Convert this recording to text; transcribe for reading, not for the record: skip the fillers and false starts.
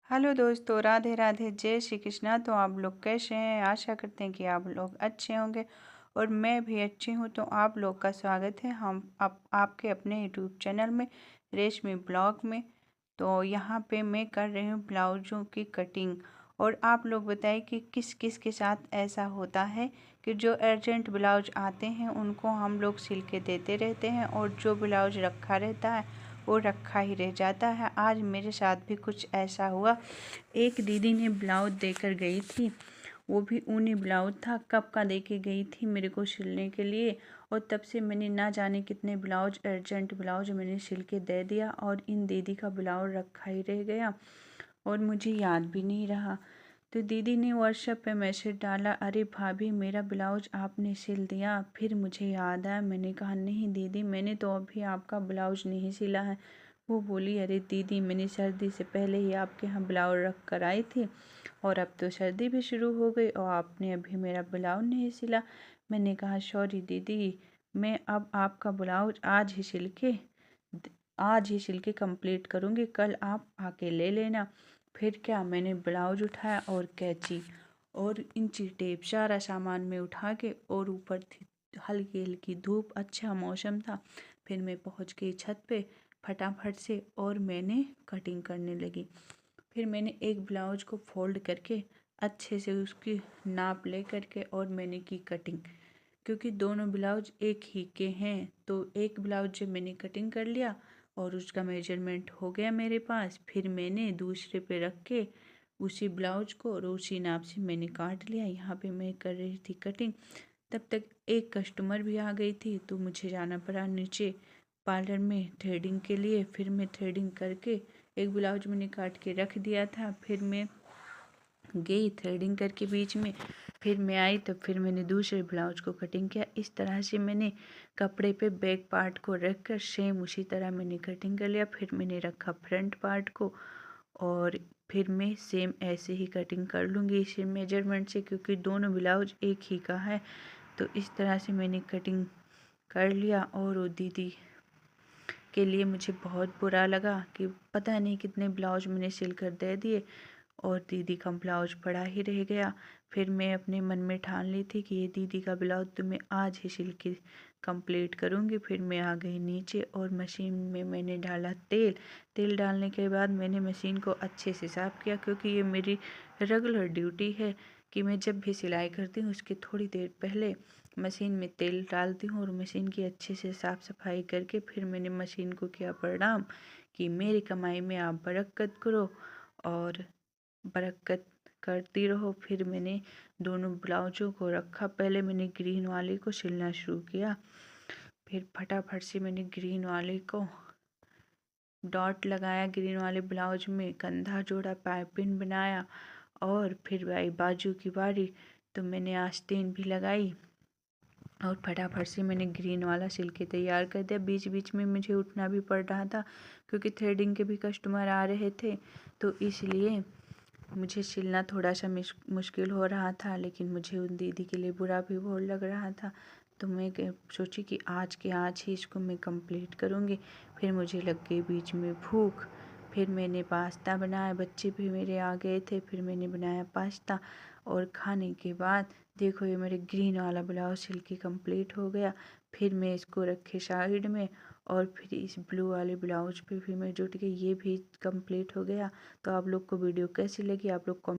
Hello दोस्तों, राधे राधे, जय श्री कृष्णा। तो आप लोग कैसे हैं? आशा करते हैं कि आप लोग अच्छे होंगे और मैं भी अच्छी हूँ। तो आप लोग का स्वागत है हम आपके अपने यूट्यूब चैनल में, रेशमी ब्लॉग में। तो यहाँ पे मैं कर रही हूँ ब्लाउज़ों की कटिंग। और आप लोग बताइए कि किस किस के साथ ऐसा होता है कि जो अर्जेंट ब्लाउज आते हैं उनको हम लोग सिल के देते रहते हैं और जो ब्लाउज रखा रहता है वो रखा ही रह जाता है। आज मेरे साथ भी कुछ ऐसा हुआ। एक दीदी ने ब्लाउज देकर गई थी, वो भी ऊनी ब्लाउज था। कब का दे के गई थी मेरे को सिलने के लिए, और तब से मैंने ना जाने कितने ब्लाउज, अर्जेंट ब्लाउज मैंने सिल के दे दिया और इन दीदी का ब्लाउज रखा ही रह गया और मुझे याद भी नहीं रहा। तो दीदी ने व्हाट्सएप पे मैसेज डाला, अरे भाभी मेरा ब्लाउज आपने सिल दिया। फिर मुझे याद आया, मैंने कहा नहीं दीदी, मैंने तो अभी आपका ब्लाउज नहीं सिला है। वो बोली, अरे दीदी मैंने सर्दी से पहले ही आपके यहाँ ब्लाउज रख कर आई थी और अब तो सर्दी भी शुरू हो गई और आपने अभी मेरा ब्लाउज नहीं सिला। मैंने कहा सॉरी दीदी, मैं अब आपका ब्लाउज आज ही सिल के कंप्लीट करूँगी, कल आप आके ले लेना। फिर क्या, मैंने ब्लाउज उठाया और कैंची और इंची टेप सारा सामान में उठा के, और ऊपर थी हल्की हल्की धूप, अच्छा मौसम था। फिर मैं पहुंच गई छत पे फटाफट से और मैंने कटिंग करने लगी। फिर मैंने एक ब्लाउज को फोल्ड करके अच्छे से उसकी नाप ले करके और मैंने की कटिंग। क्योंकि दोनों ब्लाउज एक ही के हैं तो एक ब्लाउज जब मैंने कटिंग कर लिया और उसका मेजरमेंट हो गया मेरे पास, फिर मैंने दूसरे पे रख के उसी ब्लाउज को और उसी नाप से मैंने काट लिया। यहाँ पे मैं कर रही थी कटिंग, तब तक एक कस्टमर भी आ गई थी तो मुझे जाना पड़ा नीचे पार्लर में थ्रेडिंग के लिए। फिर मैं थ्रेडिंग करके, एक ब्लाउज मैंने काट के रख दिया था, फिर मैं गई थ्रेडिंग करके बीच में। फिर मैं आई तो फिर मैंने दूसरे ब्लाउज को कटिंग किया। इस तरह से मैंने कपड़े पे बैक पार्ट को रख कर सेम उसी तरह मैंने कटिंग कर लिया। फिर मैंने रखा फ्रंट पार्ट को और फिर मैं सेम ऐसे ही कटिंग कर लूँगी इसी मेजरमेंट से, क्योंकि दोनों ब्लाउज एक ही का है। तो इस तरह से मैंने कटिंग कर लिया और वो दीदी के लिए मुझे बहुत बुरा लगा कि पता नहीं कितने ब्लाउज मैंने सिल कर दे दिए और दीदी का ब्लाउज पड़ा ही रह गया। फिर मैं अपने मन में ठान ली थी कि ये दीदी का ब्लाउज तो मैं आज ही सिल के कंप्लीट करूँगी। फिर मैं आ गई नीचे और मशीन में मैंने डाला तेल। तेल डालने के बाद मैंने मशीन को अच्छे से साफ़ किया, क्योंकि ये मेरी रेगुलर ड्यूटी है कि मैं जब भी सिलाई करती हूँ उसके थोड़ी देर पहले मशीन में तेल डालती हूँ और मशीन की अच्छे से साफ़ सफाई करके फिर मैंने मशीन को किया प्रणाम कि मेरी कमाई में आप बरकत करो और बरकत करती रहो। फिर मैंने दोनों ब्लाउजों को रखा, पहले मैंने ग्रीन वाले को सिलना शुरू किया। फिर फटाफट से मैंने ग्रीन वाले को डॉट लगाया, ग्रीन वाले ब्लाउज में कंधा जोड़ा, पाइपिंग बनाया और फिर आई बाजू की बारी तो मैंने आस्तीन भी लगाई और फटाफट से मैंने ग्रीन वाला सिल के तैयार कर दिया। बीच बीच में मुझे उठना भी पड़ रहा था क्योंकि थ्रेडिंग के भी कस्टमर आ रहे थे, तो इसलिए मुझे सिलना थोड़ा सा मुश्किल हो रहा था। लेकिन मुझे उन दीदी के लिए बुरा भी बहुत लग रहा था, तो मैं सोची कि आज के आज ही इसको मैं कंप्लीट करूँगी। फिर मुझे लग गई बीच में भूख, फिर मैंने पास्ता बनाया, बच्चे भी मेरे आ गए थे, फिर मैंने बनाया पास्ता और खाने के बाद देखो ये मेरे ग्रीन वाला ब्लाउज सिल के कंप्लीट हो गया। फिर मैं इसको रखे साइड में और फिर इस ब्लू वाले ब्लाउज पे भी मैं जुट गई, ये भी कंप्लीट हो गया। तो आप लोग को वीडियो कैसी लगी आप लोग